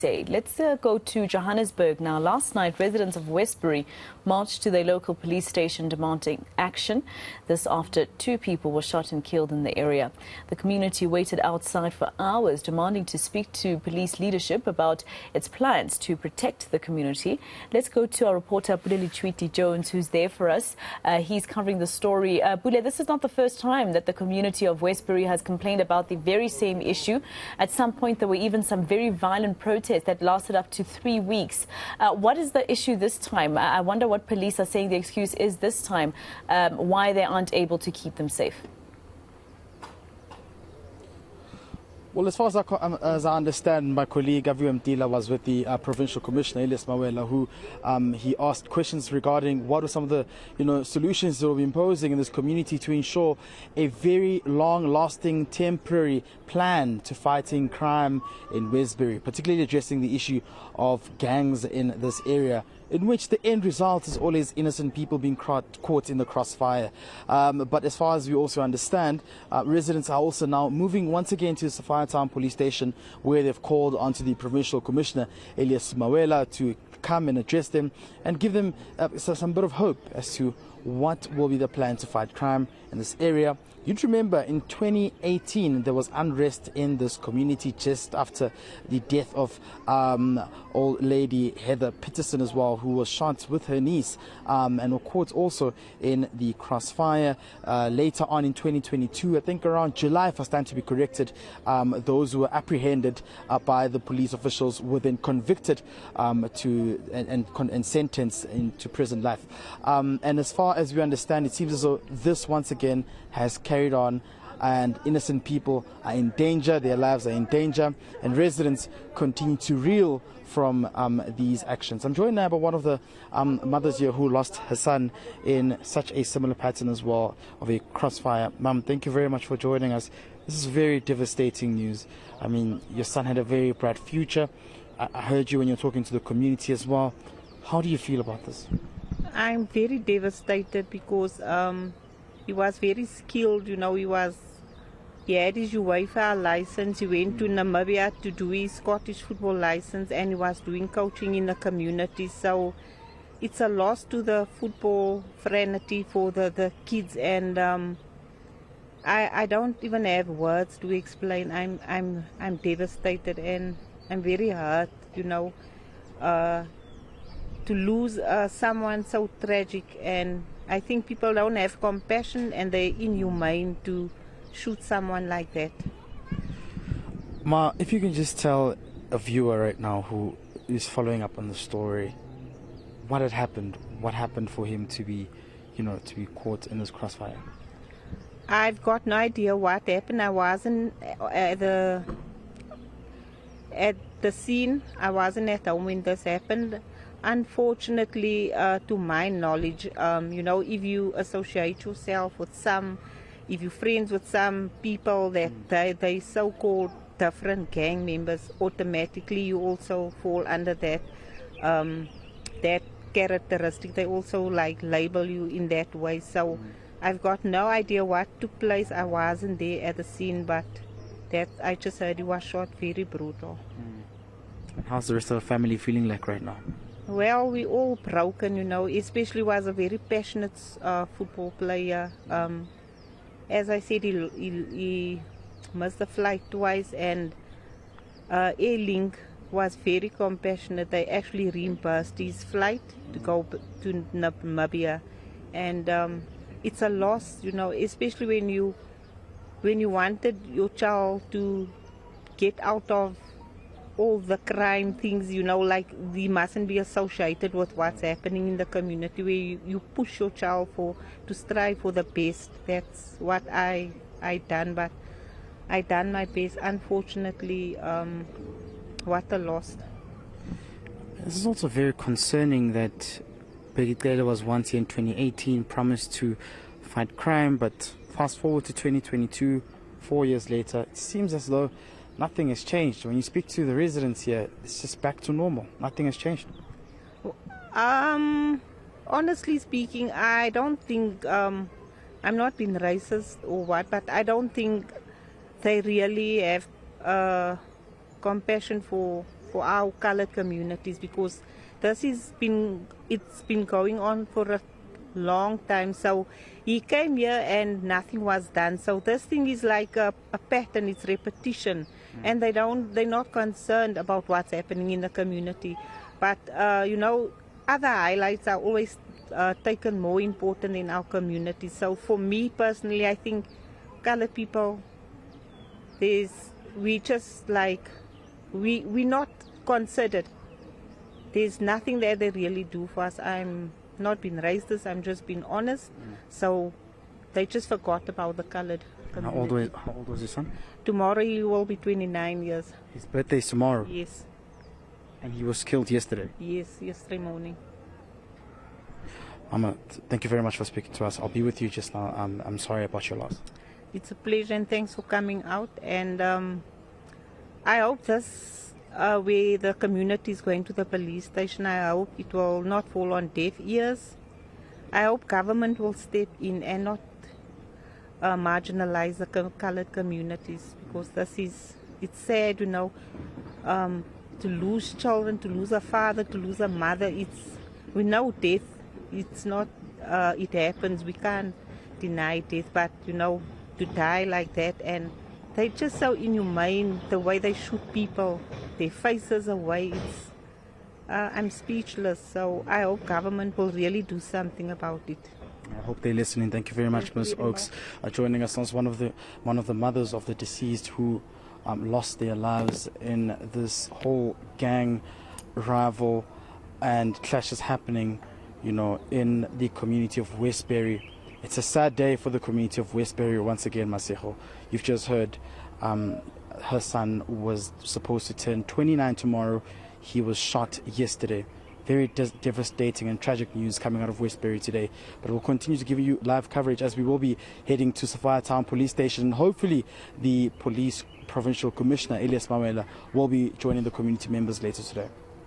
Let's go to Johannesburg now. Last night, residents of Westbury marched to their local police station demanding action. This after 2 people were shot and killed in the area. The community waited outside for hours demanding to speak to police leadership about its plans to protect the community. Let's go to our reporter Pule Letshwiti-Jones, who's there for us. He's covering the story. Pule, this is not the first time that the community of Westbury has complained about the very same issue. At some point, there were even some very violent protests that lasted up to 3 weeks. What is the issue this time? I wonder what police are saying the excuse is this time, why they aren't able to keep them safe. Well, as far as I understand, my colleague Aviu Mtila was with the Provincial Commissioner, Elias Mawela, who he asked questions regarding what are some of the solutions that will be imposing in this community to ensure a very long-lasting temporary plan to fighting crime in Westbury, particularly addressing the issue of gangs in this area, in which the end result is always innocent people being caught in the crossfire. But as far as we also understand, residents are also now moving once again to the Sapphire Town Police Station, where they've called onto the Provincial Commissioner, Elias Mawela, to come and address them and give them some bit of hope as to what will be the plan to fight crime in this area. You'd remember in 2018 there was unrest in this community just after the death of old lady Heather Peterson as well, who was shot with her niece and were caught also in the crossfire. Later on in 2022, I think around July, if I stand to be corrected, those who were apprehended by the police officials were then convicted and sentenced into prison life. And as far as we understand, it seems as though this once again has carried on, and innocent people are in danger, their lives are in danger, and residents continue to reel from these actions. I'm joined now by one of the mothers here who lost her son in such a similar pattern as well, of a crossfire. Mum, thank you very much for joining us. This is very devastating news. I mean, your son had a very bright future. I heard you when you were talking to the community as well. How do you feel about this? I'm very devastated because he was very skilled, he had his UEFA license. He went to Namibia to do his Scottish football license, and he was doing coaching in the community. So it's a loss to the football fraternity for the kids, and I don't even have words to explain. I'm devastated, and I'm very hurt, to lose someone so tragic. And I think people don't have compassion, and they're inhumane to shoot someone like that. Ma, if you can just tell a viewer right now who is following up on the story, what had happened? What happened for him to be, to be caught in this crossfire? I've got no idea what happened. I wasn't at the scene. I wasn't at home when this happened. Unfortunately, to my knowledge, if you associate yourself with if you're friends with some people that they so-called different gang members, automatically you also fall under that characteristic. They also label you in that way. So I've got no idea what took place. I wasn't there at the scene, but I just heard he was shot very brutal. How's the rest of the family feeling like right now? Well, we all broken, especially was a very passionate football player. As I said, he missed the flight twice, and Airlink was very compassionate. They actually reimbursed his flight to go to Namibia, and it's a loss, especially when you wanted your child to get out of all the crime things, we mustn't be associated with what's happening in the community, where you push your child to strive for the best. That's what I done, but I done my best. Unfortunately, what a loss. This is also very concerning that Peggy was once here in 2018, promised to fight crime, but fast forward to 2022, 4 years later, it seems as though nothing has changed. When you speak to the residents here, it's just back to normal. Nothing has changed. Honestly speaking, I don't think, I'm not being racist or what, but I don't think they really have compassion for for our colored communities, because it's been going on for a long time. So he came here and nothing was done. So this thing is like a pattern, it's repetition, and they're not concerned about what's happening in the community. But other highlights are always taken more important in our community. So for me personally, I think colored people, we're not considered. There's nothing that they really do for us. I'm not being racist, I'm just being honest. So they just forgot about the colored community. How old was your son? Tomorrow he will be 29 years. His birthday's tomorrow? Yes. And he was killed yesterday? Yes, yesterday morning. Mama, thank you very much for speaking to us. I'll be with you just now. I'm sorry about your loss. It's a pleasure, and thanks for coming out. And I hope this where the community is going to the police station, I hope it will not fall on deaf ears. I hope government will step in and not marginalize the colored communities, because it's sad, to lose children, to lose a father, to lose a mother. We know death. It's not, it happens. We can't deny death, but to die like that, and they're just so inhumane, the way they shoot people, their faces away. I'm speechless. So I hope government will really do something about it. I hope they're listening. Thank you very much, Ms. Oakes, joining us as one of the mothers of the deceased who lost their lives in this whole gang rival and clashes happening, in the community of Westbury. It's a sad day for the community of Westbury once again, Masejo. You've just heard her son was supposed to turn 29 tomorrow. He was shot yesterday. Very devastating and tragic news coming out of Westbury today. But we'll continue to give you live coverage as we will be heading to Sophia Town Police Station. Hopefully the Police Provincial Commissioner, Elias Mawela, will be joining the community members later today.